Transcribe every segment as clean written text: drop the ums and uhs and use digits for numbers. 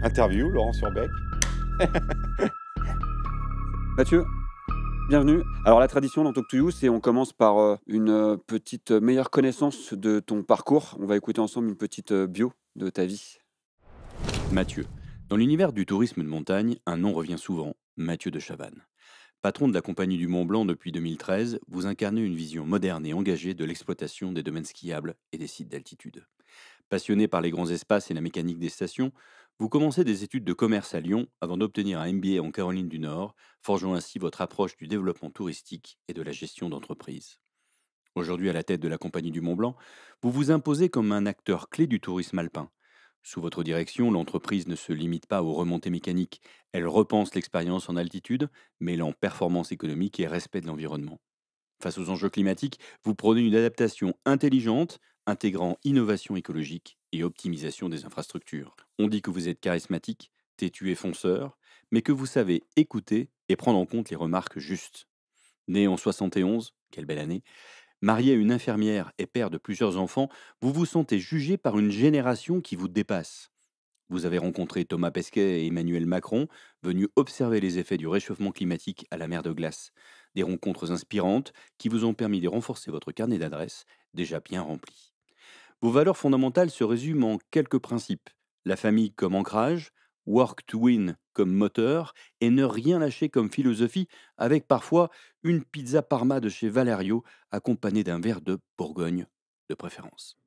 Interview, Laurent Surbec. Mathieu, bienvenue. Alors la tradition dans Talk to You, c'est on commence par une petite meilleure connaissance de ton parcours. On va écouter ensemble une petite bio de ta vie. Mathieu. Dans l'univers du tourisme de montagne, un nom revient souvent, Mathieu de Chavannes. Patron de la Compagnie du Mont Blanc depuis 2013, vous incarnez une vision moderne et engagée de l'exploitation des domaines skiables et des sites d'altitude. Passionné par les grands espaces et la mécanique des stations, vous commencez des études de commerce à Lyon avant d'obtenir un MBA en Caroline du Nord, forgeant ainsi votre approche du développement touristique et de la gestion d'entreprise. Aujourd'hui à la tête de la Compagnie du Mont Blanc, vous vous imposez comme un acteur clé du tourisme alpin. Sous votre direction, l'entreprise ne se limite pas aux remontées mécaniques, elle repense l'expérience en altitude, mêlant performance économique et respect de l'environnement. Face aux enjeux climatiques, vous prenez une adaptation intelligente, intégrant innovation écologique et optimisation des infrastructures. On dit que vous êtes charismatique, têtu et fonceur, mais que vous savez écouter et prendre en compte les remarques justes. Né en 71, quelle belle année, marié à une infirmière et père de plusieurs enfants, vous vous sentez jugé par une génération qui vous dépasse. Vous avez rencontré Thomas Pesquet et Emmanuel Macron, venus observer les effets du réchauffement climatique à la mer de glace. Des rencontres inspirantes qui vous ont permis de renforcer votre carnet d'adresses, déjà bien rempli. Vos valeurs fondamentales se résument en quelques principes. La famille comme ancrage, work to win comme moteur, et ne rien lâcher comme philosophie, avec parfois une pizza parma de chez Valerio, accompagnée d'un verre de Bourgogne de préférence.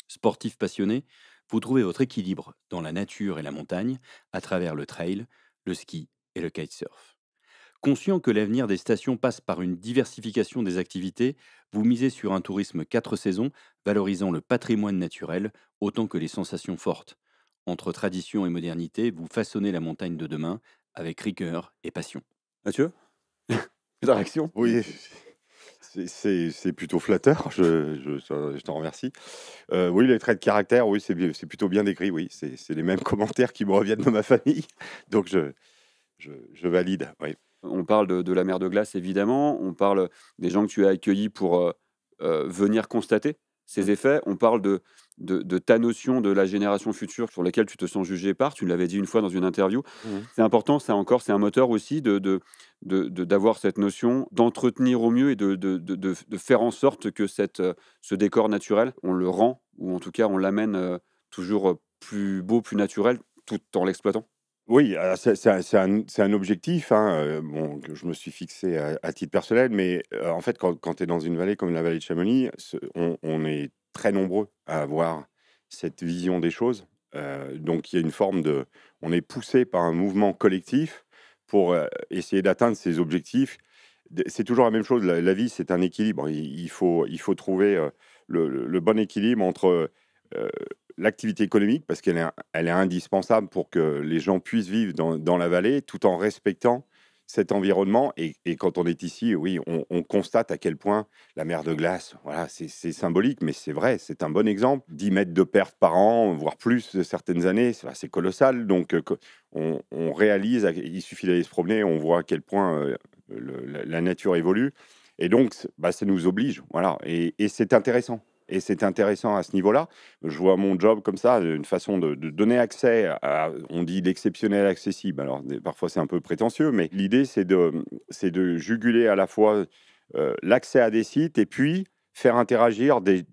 Sportif passionné, vous trouvez votre équilibre dans la nature et la montagne à travers le trail, le ski et le kitesurf. Conscient que l'avenir des stations passe par une diversification des activités, vous misez sur un tourisme 4 saisons, valorisant le patrimoine naturel autant que les sensations fortes. Entre tradition et modernité, vous façonnez la montagne de demain avec rigueur et passion. Mathieu, ta réaction? Oui, c'est plutôt flatteur, je t'en remercie. Oui, les traits de caractère, oui, c'est plutôt bien décrit, oui. C'est les mêmes commentaires qui me reviennent de ma famille, donc je valide, oui. On parle de la mer de glace évidemment, on parle des gens que tu as accueillis pour venir constater ces effets, on parle de ta notion de la génération future sur laquelle tu te sens jugé par, tu l'avais dit une fois dans une interview. Mmh. C'est important, ça encore, c'est un moteur aussi d'avoir cette notion, d'entretenir au mieux et de faire en sorte que ce décor naturel, on le rend, ou en tout cas on l'amène toujours plus beau, plus naturel, tout en l'exploitant. Oui, c'est un objectif, hein, bon, que je me suis fixé à titre personnel, mais en fait, quand tu es dans une vallée comme la vallée de Chamonix, on est très nombreux à avoir cette vision des choses. Donc il y a une forme de on est poussé par un mouvement collectif pour, essayer d'atteindre ces objectifs. C'est toujours la même chose, la vie, c'est un équilibre. Il faut trouver, le bon équilibre entre, l'activité économique, parce qu'elle est indispensable pour que les gens puissent vivre dans la vallée, tout en respectant cet environnement. Et quand on est ici, oui, on constate à quel point la mer de glace, voilà, c'est symbolique, mais c'est vrai, c'est un bon exemple. 10 mètres de perte par an, voire plus de certaines années, c'est colossal. Donc, on réalise, il suffit d'aller se promener, on voit à quel point la nature évolue. Et donc, ça nous oblige, voilà. Et c'est intéressant. Et c'est intéressant à ce niveau-là. Je vois mon job comme ça, une façon de donner accès à, on dit l'exceptionnel accessible. Alors, parfois, c'est un peu prétentieux, mais l'idée, c'est de juguler à la fois l'accès à des sites et puis faire interagir des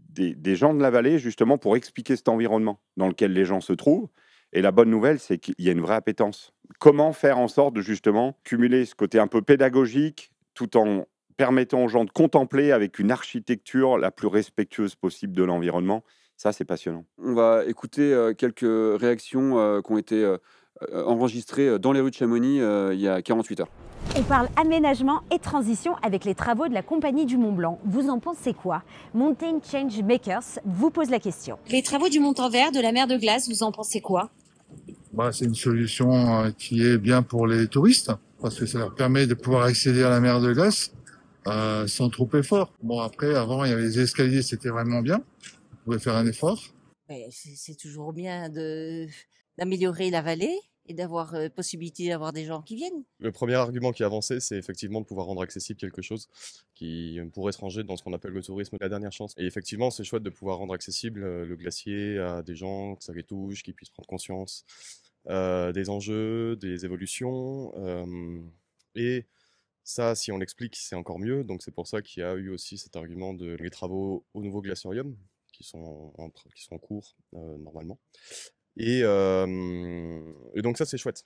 gens de la vallée, justement, pour expliquer cet environnement dans lequel les gens se trouvent. Et la bonne nouvelle, c'est qu'il y a une vraie appétence. Comment faire en sorte de, justement, cumuler ce côté un peu pédagogique tout en permettant aux gens de contempler avec une architecture la plus respectueuse possible de l'environnement. Ça, c'est passionnant. On va écouter quelques réactions qui ont été enregistrées dans les rues de Chamonix il y a 48 heures. On parle aménagement et transition avec les travaux de la Compagnie du Mont Blanc. Vous en pensez quoi? Mountain Change Makers vous pose la question. Les travaux du montant vert de la mer de glace, vous en pensez quoi? C'est une solution qui est bien pour les touristes, parce que ça leur permet de pouvoir accéder à la mer de glace sans trop effort. Bon, après, avant, il y avait les escaliers, c'était vraiment bien. On pouvait faire un effort. C'est toujours bien d'améliorer la vallée et d'avoir possibilité d'avoir des gens qui viennent. Le premier argument qui est avancé, c'est effectivement de pouvoir rendre accessible quelque chose qui pourrait se ranger dans ce qu'on appelle le tourisme la dernière chance. Et effectivement, c'est chouette de pouvoir rendre accessible le glacier à des gens, que ça les touche, qu'ils puissent prendre conscience des enjeux, des évolutions. Et ça, si on l'explique, c'est encore mieux. Donc c'est pour ça qu'il y a eu aussi cet argument de les travaux au nouveau glaciarium qui sont en cours normalement. Et donc ça, c'est chouette.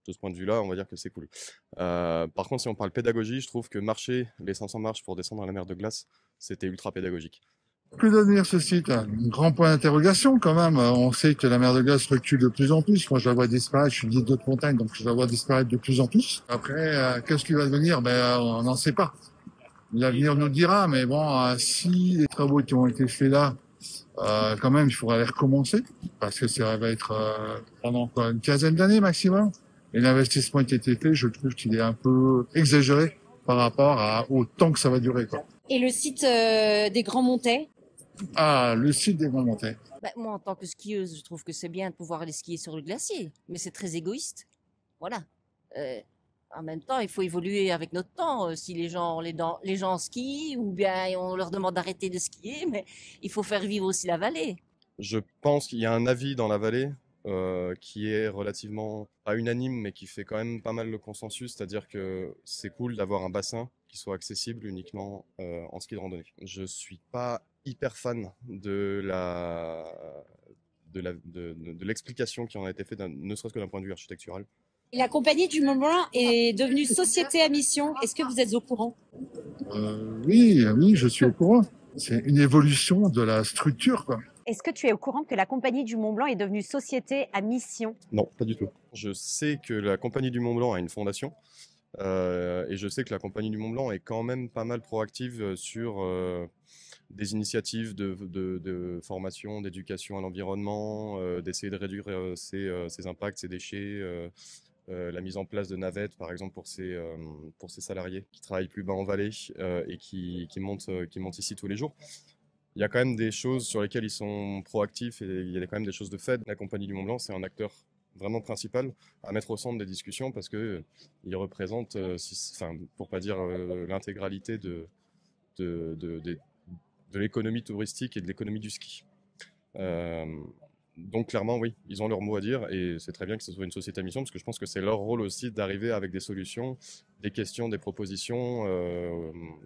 De ce point de vue-là, on va dire que c'est cool. Par contre, si on parle pédagogie, je trouve que marcher les 500 marches pour descendre à la mer de glace, c'était ultra pédagogique. Que devenir ce site? Un grand point d'interrogation quand même. On sait que la mer de glace recule de plus en plus. Moi, je la vois disparaître. Je suis guide de montagne, donc je la vois disparaître de plus en plus. Après, qu'est-ce qui va devenir? On n'en sait pas. L'avenir nous le dira, mais bon, si les travaux qui ont été faits là, quand même, il faudra les recommencer, parce que ça va être pendant quoi, une quinzaine d'années maximum. Et l'investissement qui a été fait, je trouve qu'il est un peu exagéré par rapport au temps que ça va durer, quoi. Et le site des Grands Montets? Ah, le site des Grands Montets. Moi, en tant que skieuse, je trouve que c'est bien de pouvoir aller skier sur le glacier, mais c'est très égoïste. Voilà. En même temps, il faut évoluer avec notre temps. Si les gens skient, ou bien on leur demande d'arrêter de skier, mais il faut faire vivre aussi la vallée. Je pense qu'il y a un avis dans la vallée qui est relativement, pas unanime, mais qui fait quand même pas mal le consensus, c'est-à-dire que c'est cool d'avoir un bassin qui soit accessible uniquement en ski de randonnée. Je suis pas hyper fan de l'explication qui en a été faite, ne serait-ce que d'un point de vue architectural. La compagnie du Mont Blanc est devenue société à mission. Est-ce que vous êtes au courant? Oui, je suis au courant. C'est une évolution de la structure, quoi. Est-ce que tu es au courant que la compagnie du Mont Blanc est devenue société à mission? Non, pas du tout. Je sais que la compagnie du Mont Blanc a une fondation. Et je sais que la compagnie du Mont Blanc est quand même pas mal proactive sur des initiatives de formation, d'éducation à l'environnement, d'essayer de réduire ses impacts, ses déchets, la mise en place de navettes, par exemple, pour ses salariés qui travaillent plus bas en vallée et qui montent ici tous les jours. Il y a quand même des choses sur lesquelles ils sont proactifs et il y a quand même des choses de fait. La compagnie du Mont Blanc, c'est un acteur vraiment principal à mettre au centre des discussions parce que il représente, pour pas dire l'intégralité de l'économie touristique et de l'économie du ski. Donc clairement, oui, ils ont leur mot à dire et c'est très bien que ce soit une société à mission parce que je pense que c'est leur rôle aussi d'arriver avec des solutions, des questions, des propositions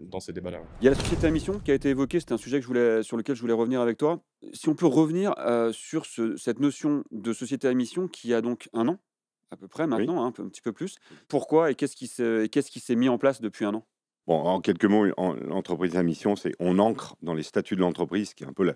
dans ces débats-là. Il y a la société à mission qui a été évoquée, c'était un sujet sur lequel je voulais revenir avec toi. Si on peut revenir sur cette notion de société à mission qui a donc 1 an, à peu près maintenant, un petit peu plus. Pourquoi et qu'est-ce qui s'est mis en place depuis 1 an? Bon, en quelques mots, l'entreprise à mission, c'est on ancre dans les statuts de l'entreprise, qui est un peu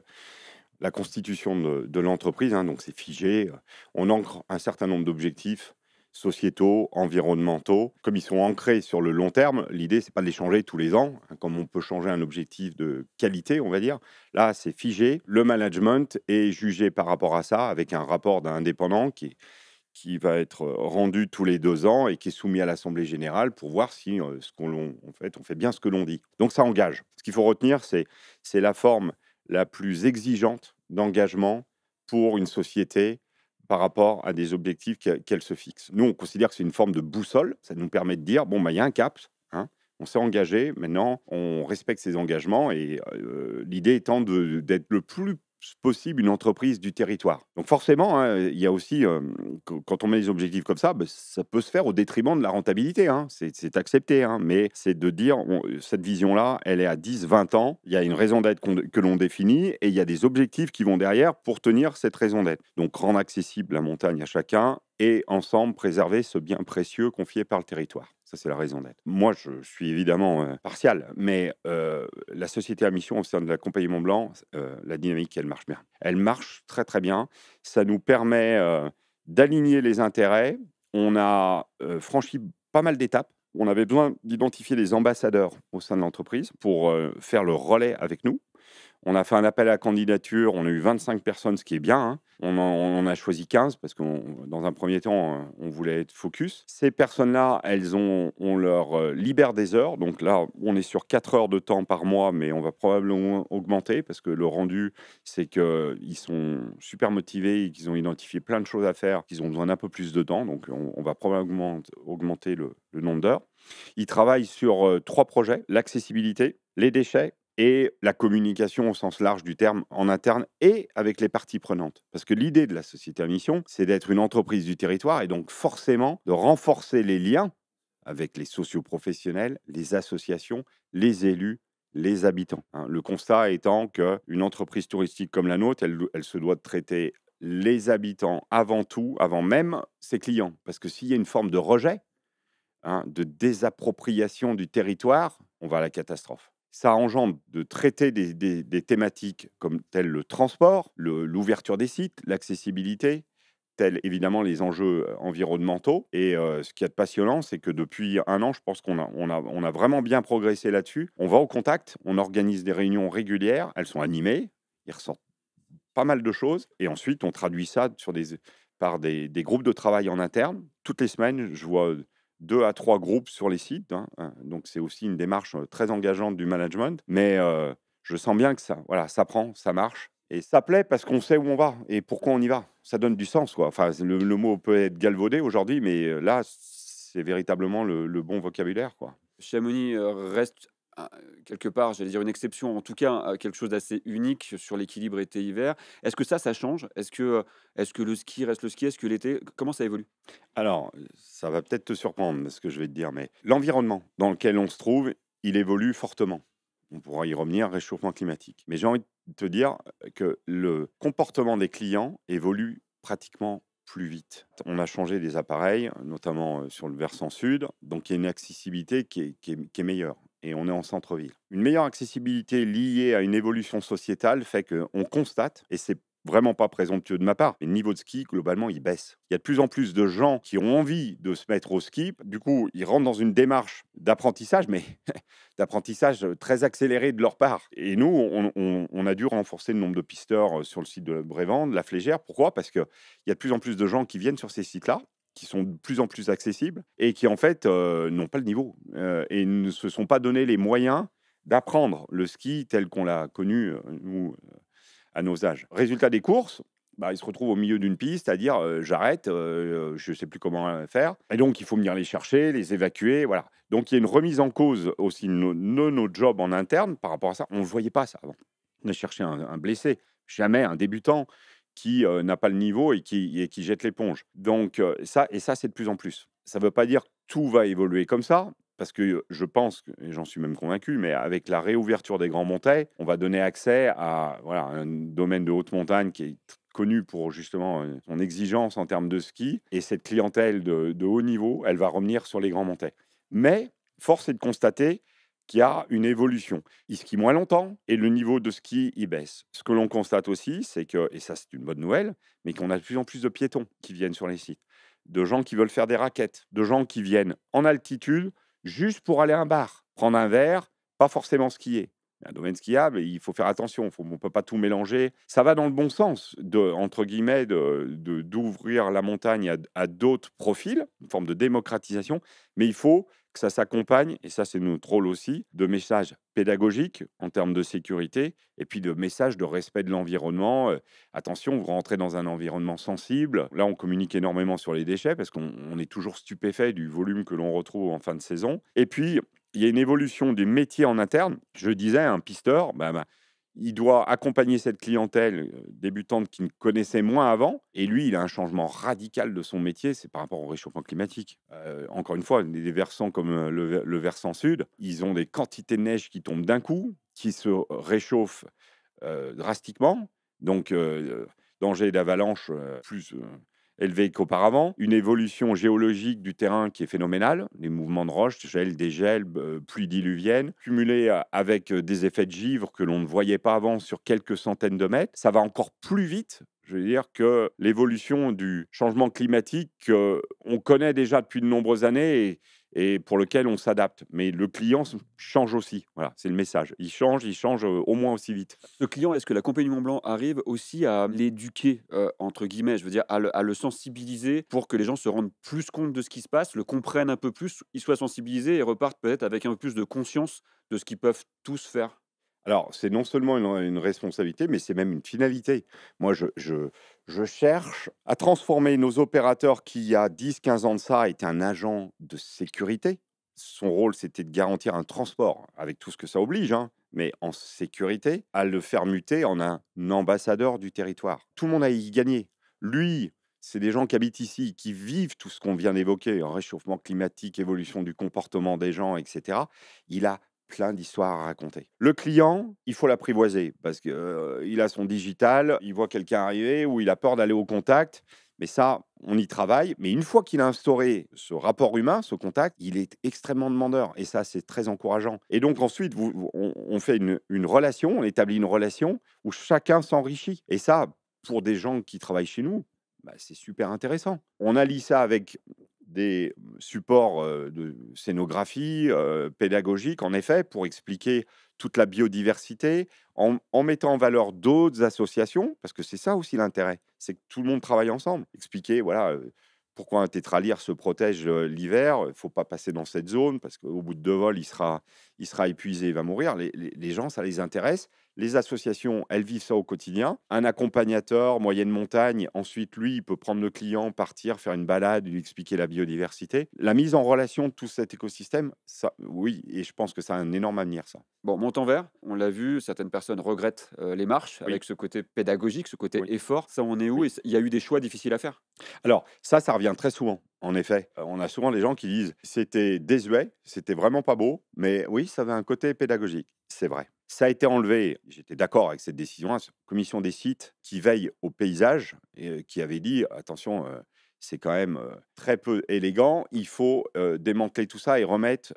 la constitution de l'entreprise, hein, donc c'est figé. On ancre un certain nombre d'objectifs sociétaux, environnementaux. Comme ils sont ancrés sur le long terme, l'idée, c'est pas de les changer tous les ans, hein, comme on peut changer un objectif de qualité, on va dire. Là, c'est figé. Le management est jugé par rapport à ça, avec un rapport d'un indépendant qui va être rendu tous les 2 ans et qui est soumis à l'Assemblée générale pour voir si on fait bien ce que l'on dit. Donc ça engage. Ce qu'il faut retenir, c'est la forme la plus exigeante d'engagement pour une société par rapport à des objectifs qu'elle se fixe. Nous, on considère que c'est une forme de boussole. Ça nous permet de dire, il y a un cap, hein, on s'est engagé, maintenant, on respecte ses engagements et l'idée étant d'être le plus possible une entreprise du territoire. Donc forcément, hein, il y a aussi, quand on met des objectifs comme ça, ça peut se faire au détriment de la rentabilité. Hein. C'est accepté, hein, mais c'est de dire, cette vision-là, elle est à 10, 20 ans, il y a une raison d'être que l'on définit et il y a des objectifs qui vont derrière pour tenir cette raison d'être. Donc rendre accessible la montagne à chacun et ensemble préserver ce bien précieux confié par le territoire. Ça, c'est la raison d'être. Moi, je suis évidemment partial, mais la société à mission au sein de la compagnie Mont Blanc, la dynamique, elle marche bien. Elle marche très, très bien. Ça nous permet d'aligner les intérêts. On a franchi pas mal d'étapes. On avait besoin d'identifier des ambassadeurs au sein de l'entreprise pour faire le relais avec nous. On a fait un appel à candidature, on a eu 25 personnes, ce qui est bien. Hein. On en a choisi 15 parce que dans un premier temps, on voulait être focus. Ces personnes-là, on leur libère des heures. Donc là, on est sur 4 heures de temps par mois, mais on va probablement augmenter parce que le rendu, c'est qu'ils sont super motivés et qu'ils ont identifié plein de choses à faire, qu'ils ont besoin d'un peu plus de temps. Donc on va probablement augmenter le nombre d'heures. Ils travaillent sur 3 projets, l'accessibilité, les déchets et la communication au sens large du terme en interne et avec les parties prenantes. Parce que l'idée de la société à mission, c'est d'être une entreprise du territoire et donc forcément de renforcer les liens avec les socioprofessionnels, les associations, les élus, les habitants. Hein. Le constat étant qu'une entreprise touristique comme la nôtre, elle se doit de traiter les habitants avant tout, avant même ses clients. Parce que s'il y a une forme de rejet, hein, de désappropriation du territoire, on va à la catastrophe. Ça engendre de traiter des thématiques comme telles le transport, l'ouverture des sites, l'accessibilité, tels évidemment les enjeux environnementaux. Et ce qui est passionnant, c'est que depuis 1 an, je pense qu'on a vraiment bien progressé là-dessus. On va au contact, on organise des réunions régulières, elles sont animées, il ressort pas mal de choses. Et ensuite, on traduit ça par des groupes de travail en interne. Toutes les semaines, je vois 2 à 3 groupes sur les sites. Donc, c'est aussi une démarche très engageante du management. Mais je sens bien que ça prend, ça marche. Et ça plaît parce qu'on sait où on va et pourquoi on y va. Ça donne du sens, quoi. Enfin, le mot peut être galvaudé aujourd'hui, mais là, c'est véritablement le bon vocabulaire, quoi. Chamonix reste quelque part, j'allais dire une exception, en tout cas quelque chose d'assez unique sur l'équilibre été-hiver. Est-ce que ça change? Est-ce que le ski reste le ski? Est-ce que l'été, comment ça évolue? Alors, ça va peut-être te surprendre ce que je vais te dire, mais l'environnement dans lequel on se trouve, il évolue fortement. On pourra y revenir, réchauffement climatique. Mais j'ai envie de te dire que le comportement des clients évolue pratiquement plus vite. On a changé des appareils, notamment sur le versant sud, donc il y a une accessibilité qui est meilleure. Et on est en centre-ville. Une meilleure accessibilité liée à une évolution sociétale fait qu'on constate, et c'est vraiment pas présomptueux de ma part, mais le niveau de ski, globalement, il baisse. Il y a de plus en plus de gens qui ont envie de se mettre au ski. Du coup, ils rentrent dans une démarche d'apprentissage, mais d'apprentissage très accéléré de leur part. Et nous, on a dû renforcer le nombre de pisteurs sur le site de Brévent, de la Flégère. Pourquoi? Parce qu'il y a de plus en plus de gens qui viennent sur ces sites-là, qui sont de plus en plus accessibles et qui, en fait, n'ont pas le niveau et ne se sont pas donné les moyens d'apprendre le ski tel qu'on l'a connu, nous, à nos âges. Résultat des courses, ils se retrouvent au milieu d'une piste à dire j'arrête, je ne sais plus comment faire. Et donc, il faut venir les chercher, les évacuer. Voilà. Donc, il y a une remise en cause aussi de nos jobs en interne par rapport à ça. On ne voyait pas ça avant. On a cherché un blessé, jamais un débutant qui n'a pas le niveau et qui jette l'éponge. Donc, ça, c'est de plus en plus. Ça ne veut pas dire que tout va évoluer comme ça. Parce que je pense, et j'en suis même convaincu, mais avec la réouverture des Grands Montets, on va donner accès à un domaine de haute montagne qui est connu pour justement son exigence en termes de ski. Et cette clientèle de haut niveau, elle va revenir sur les Grands Montets. Mais force est de constater qu'il y a une évolution. Ils skient moins longtemps et le niveau de ski, il baisse. Ce que l'on constate aussi, c'est que, et ça c'est une bonne nouvelle, mais qu'on a de plus en plus de piétons qui viennent sur les sites, de gens qui veulent faire des raquettes, de gens qui viennent en altitude juste pour aller à un bar, prendre un verre, pas forcément skier. Il y a un domaine skiable, et il faut faire attention, on ne peut pas tout mélanger. Ça va dans le bon sens, entre guillemets, d'ouvrir la montagne à d'autres profils, une forme de démocratisation, mais il faut que ça s'accompagne, et ça c'est notre rôle aussi, de messages pédagogiques en termes de sécurité, et puis de messages de respect de l'environnement. Attention, vous rentrez dans un environnement sensible. Là, on communique énormément sur les déchets, parce qu'on est toujours stupéfait du volume que l'on retrouve en fin de saison. Et puis, il y a une évolution des métiers en interne. Je disais, un pisteur, il doit accompagner cette clientèle débutante qui ne connaissait moins avant. Et lui, il a un changement radical de son métier, c'est par rapport au réchauffement climatique. Encore une fois, des versants comme le versant sud, ils ont des quantités de neige qui tombent d'un coup, qui se réchauffent drastiquement. Donc, danger d'avalanche plus élevé qu'auparavant, une évolution géologique du terrain qui est phénoménale, les mouvements de roches, gel, dégel, pluie diluvienne, cumulés avec des effets de givre que l'on ne voyait pas avant sur quelques centaines de mètres. Ça va encore plus vite, je veux dire, que l'évolution du changement climatique qu'on connaît déjà depuis de nombreuses années et pour lequel on s'adapte. Mais le client change aussi. Voilà, c'est le message. Il change au moins aussi vite. Ce client, est-ce que la Compagnie du Mont Blanc arrive aussi à l'éduquer, entre guillemets, je veux dire, à le sensibiliser pour que les gens se rendent plus compte de ce qui se passe, le comprennent un peu plus, ils soient sensibilisés et repartent peut-être avec un peu plus de conscience de ce qu'ils peuvent tous faire? Alors, c'est non seulement une responsabilité, mais c'est même une finalité. Moi, je cherche à transformer nos opérateurs qui, il y a 10-15 ans de ça, étaient un agent de sécurité. Son rôle, c'était de garantir un transport, avec tout ce que ça oblige, mais en sécurité, à le faire muter en un ambassadeur du territoire. Tout le monde a y gagné. Lui, c'est des gens qui habitent ici, qui vivent tout ce qu'on vient d'évoquer, un réchauffement climatique, évolution du comportement des gens, etc. Il a plein d'histoires à raconter. Le client, il faut l'apprivoiser parce qu'il a son digital, il voit quelqu'un arriver ou il a peur d'aller au contact. Mais ça, on y travaille. Mais une fois qu'il a instauré ce rapport humain, ce contact, il est extrêmement demandeur. Et ça, c'est très encourageant. Et donc ensuite, on fait une relation, on établit une relation où chacun s'enrichit. Et ça, pour des gens qui travaillent chez nous, bah, c'est super intéressant. On allie ça avec des supports de scénographie pédagogique, en effet, pour expliquer toute la biodiversité, en mettant en valeur d'autres associations, parce que c'est ça aussi l'intérêt, c'est que tout le monde travaille ensemble. Expliquer, voilà, pourquoi un tétralyre se protège l'hiver, il ne faut pas passer dans cette zone, parce qu'au bout de 2 vols, il sera épuisé, il va mourir. Les gens, ça les intéresse. Les associations, elles vivent ça au quotidien. Un accompagnateur, moyenne montagne, ensuite, lui, il peut prendre le client, partir, faire une balade, lui expliquer la biodiversité. La mise en relation de tout cet écosystème, ça, oui, et je pense que ça a un énorme avenir, ça. Bon, Montanvert, on l'a vu, certaines personnes regrettent les marches Oui. avec ce côté pédagogique, ce côté Oui. effort. Ça, on est où? Oui. Et il y a eu des choix difficiles à faire. Alors, ça revient très souvent, en effet. On a souvent des gens qui disent c'était désuet, c'était vraiment pas beau, mais oui, ça avait un côté pédagogique. C'est vrai. Ça a été enlevé. J'étais d'accord avec cette décision. Cette commission des sites qui veille au paysage et qui avait dit attention, c'est quand même très peu élégant. Il faut démanteler tout ça et remettre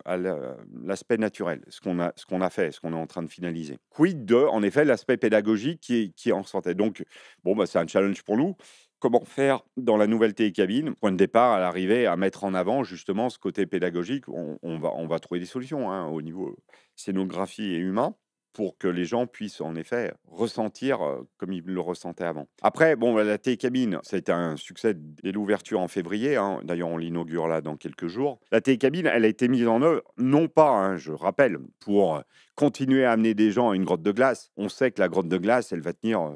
à l'aspect naturel, ce qu'on a fait, ce qu'on est en train de finaliser. Quid de, en effet, l'aspect pédagogique qui en sortait. Donc, bon, bah, c'est un challenge pour nous. Comment faire dans la nouvelle télécabine, point de départ, à l'arrivée, à mettre en avant justement ce côté pédagogique. On va trouver des solutions hein, au niveau scénographie et humain pour que les gens puissent en effet ressentir comme ils le ressentaient avant. Après, bon, la télécabine, ça a été un succès dès l'ouverture en février. Hein. D'ailleurs, on l'inaugure là dans quelques jours. La télécabine, elle a été mise en œuvre, non pas, hein, je rappelle, pour continuer à amener des gens à une grotte de glace. On sait que la grotte de glace, elle va tenir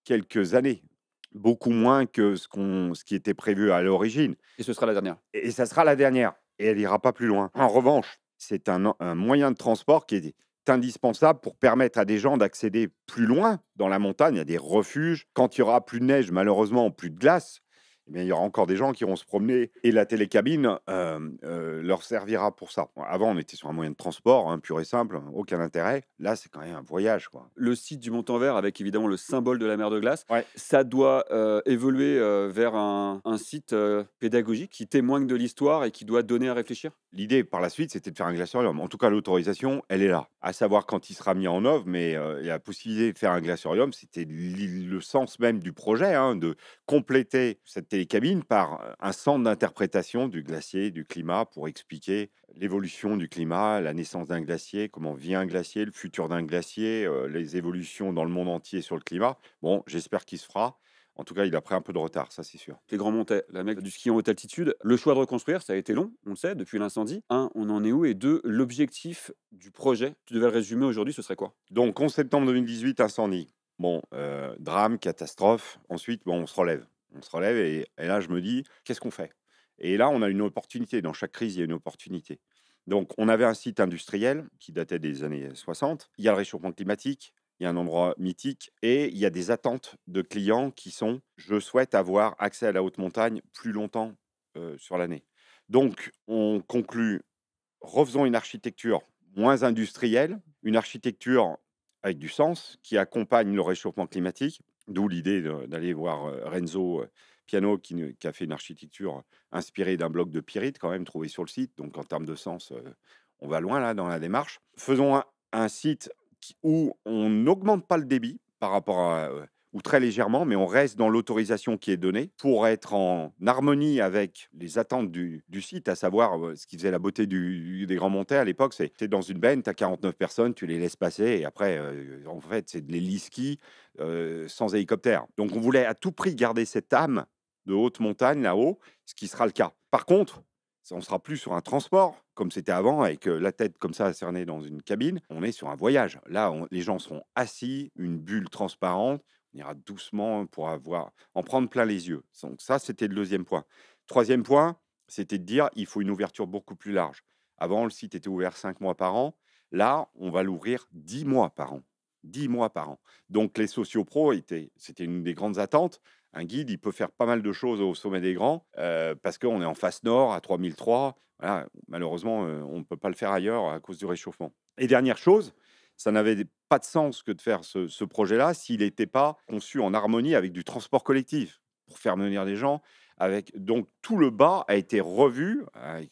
quelques années. Beaucoup moins que ce qui était prévu à l'origine. Et ce sera la dernière. Et ça sera la dernière. Et elle ira pas plus loin. En revanche, c'est un moyen de transport qui est indispensable pour permettre à des gens d'accéder plus loin dans la montagne. Il y a des refuges. Quand il y aura plus de neige, malheureusement, plus de glace, eh bien, il y aura encore des gens qui vont se promener. Et la télécabine leur servira pour ça. Avant, on était sur un moyen de transport, hein, pur et simple, aucun intérêt. Là, c'est quand même un voyage, quoi. Le site du Montanvert, avec évidemment le symbole de la mer de glace, Ouais. ça doit évoluer vers un site pédagogique qui témoigne de l'histoire et qui doit donner à réfléchir. L'idée, par la suite, c'était de faire un glaciarium. En tout cas, l'autorisation, elle est là. À savoir quand il sera mis en œuvre, mais la possibilité de faire un glaciarium, c'était le sens même du projet, hein, de compléter cette télécabine par un centre d'interprétation du glacier, du climat, pour expliquer l'évolution du climat, la naissance d'un glacier, comment vit un glacier, le futur d'un glacier, les évolutions dans le monde entier sur le climat. Bon, j'espère qu'il se fera. En tout cas, il a pris un peu de retard, ça c'est sûr. Les grands montais, la mecque du ski en haute altitude. Le choix de reconstruire, ça a été long, on le sait, depuis l'incendie. Un, on en est où? Et deux, l'objectif du projet, tu devais le résumer aujourd'hui, ce serait quoi? Donc, 11 septembre 2018, incendie. Bon, drame, catastrophe. Ensuite, bon, on se relève. On se relève et là, je me dis, qu'est-ce qu'on fait? Et là, on a une opportunité. Dans chaque crise, il y a une opportunité. Donc, on avait un site industriel qui datait des années 60. Il y a le réchauffement climatique. Il y a un endroit mythique et il y a des attentes de clients qui sont je souhaite avoir accès à la haute montagne plus longtemps sur l'année. Donc, on conclut refaisons une architecture moins industrielle, une architecture avec du sens qui accompagne le réchauffement climatique, d'où l'idée d'aller voir Renzo Piano qui a fait une architecture inspirée d'un bloc de pyrite quand même trouvé sur le site. Donc, en termes de sens, on va loin là dans la démarche. Faisons un site où on n'augmente pas le débit par rapport à, ou très légèrement, mais on reste dans l'autorisation qui est donnée pour être en harmonie avec les attentes du site, à savoir ce qui faisait la beauté des Grands Montets à l'époque, c'est tu es dans une benne, tu as 49 personnes, tu les laisses passer et après, en fait, c'est de l'héliski sans hélicoptère. Donc on voulait à tout prix garder cette âme de haute montagne là-haut, ce qui sera le cas. Par contre, on ne sera plus sur un transport, comme c'était avant, avec la tête comme ça cernée dans une cabine. On est sur un voyage. Là, les gens seront assis, une bulle transparente. On ira doucement pour en prendre plein les yeux. Donc ça, c'était le deuxième point. Troisième point, c'était de dire il faut une ouverture beaucoup plus large. Avant, le site était ouvert 5 mois par an. Là, on va l'ouvrir 10 mois par an. 10 mois par an. Donc les sociopros, c'était une des grandes attentes. Un guide, il peut faire pas mal de choses au sommet des grands parce qu'on est en face nord, à 3003. Voilà, malheureusement, on ne peut pas le faire ailleurs à cause du réchauffement. Et dernière chose, ça n'avait pas de sens que de faire ce projet-là s'il n'était pas conçu en harmonie avec du transport collectif pour faire venir des gens. Donc tout le bas a été revu avec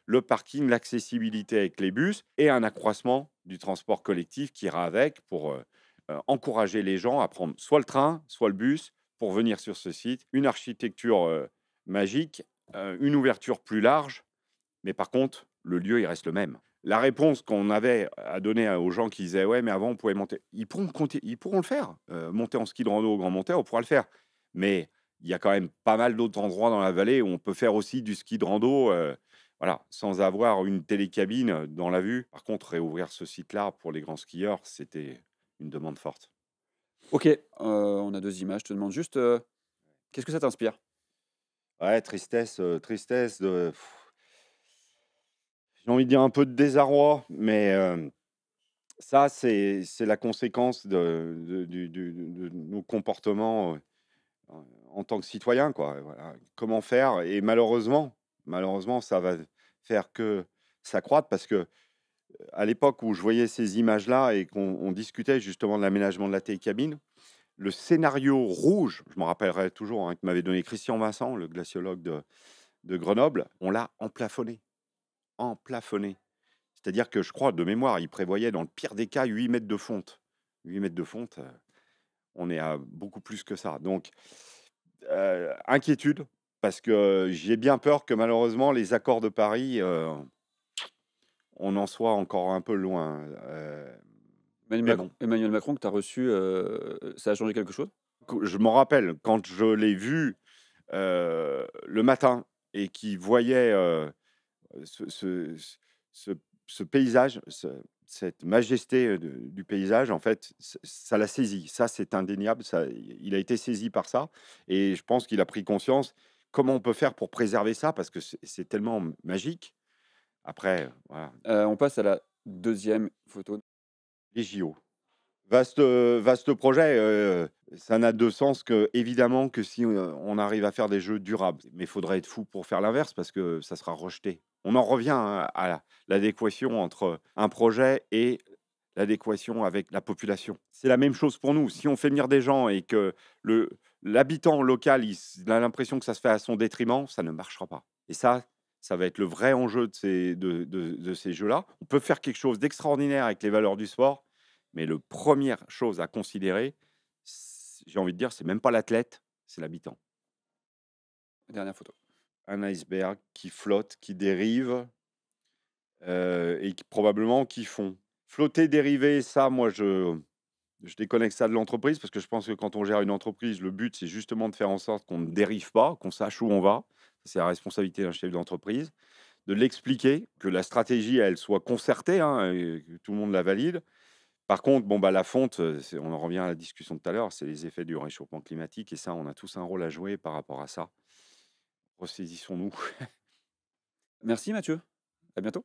le parking, l'accessibilité avec les bus et un accroissement du transport collectif qui ira avec pour encourager les gens à prendre soit le train, soit le bus pour venir sur ce site. Une architecture magique, une ouverture plus large, mais par contre, le lieu, il reste le même. La réponse qu'on avait à donner aux gens qui disaient ouais, mais avant on pouvait monter, ils pourront le faire. Monter en ski de rando au Grand Montet, on pourra le faire. Mais il y a quand même pas mal d'autres endroits dans la vallée où on peut faire aussi du ski de rando, voilà, sans avoir une télécabine dans la vue. Par contre, réouvrir ce site-là pour les grands skieurs, c'était une demande forte. Ok, on a 2 images. Je te demande juste, qu'est-ce que ça t'inspire? Ouais, tristesse de. J'ai envie de dire un peu de désarroi, mais ça, c'est la conséquence de nos comportements en tant que citoyens, quoi. Voilà. Comment faire? Et malheureusement, ça va faire que s'accroître parce que à l'époque où je voyais ces images-là et qu'on discutait justement de l'aménagement de la télécabine, le scénario rouge, je me rappellerai toujours, hein, que m'avait donné Christian Vincent, le glaciologue de Grenoble, on l'a emplafonné. Emplafonné. C'est-à-dire que je crois, de mémoire, il prévoyait dans le pire des cas 8 mètres de fonte. 8 mètres de fonte, on est à beaucoup plus que ça. Donc, inquiétude, parce que j'ai bien peur que malheureusement, les accords de Paris, on en soit encore un peu loin. Mais bon, Emmanuel Macron que tu as reçu, ça a changé quelque chose? je m'en rappelle, quand je l'ai vu le matin et qu'il voyait ce paysage, cette majesté du paysage, en fait, ça l'a saisi. Ça, c'est indéniable. Il a été saisi par ça. Et je pense qu'il a pris conscience comment on peut faire pour préserver ça, parce que c'est tellement magique. Après, voilà, On passe à la 2e photo. les JO. Vaste projet. Ça n'a de sens évidemment que si on arrive à faire des jeux durables. Mais il faudrait être fou pour faire l'inverse parce que ça sera rejeté. On en revient à l'adéquation entre un projet et l'adéquation avec la population. C'est la même chose pour nous. Si on fait venir des gens et que l'habitant local il a l'impression que ça se fait à son détriment, ça ne marchera pas. Et ça va être le vrai enjeu de ces jeux-là. On peut faire quelque chose d'extraordinaire avec les valeurs du sport, mais la première chose à considérer, j'ai envie de dire, c'est même pas l'athlète, c'est l'habitant. Dernière photo. Un iceberg qui flotte, qui dérive et probablement qui fond. Flotter, dériver, ça, moi, je déconnecte ça de l'entreprise parce que je pense que quand on gère une entreprise, le but, c'est justement de faire en sorte qu'on ne dérive pas, qu'on sache où on va. C'est la responsabilité d'un chef d'entreprise. De l'expliquer, que la stratégie, elle soit concertée, hein, et que tout le monde la valide. Par contre, bon, bah, la fonte, on en revient à la discussion de tout à l'heure, c'est les effets du réchauffement climatique et ça, on a tous un rôle à jouer par rapport à ça. Ressaisissons-nous. Merci Mathieu. À bientôt.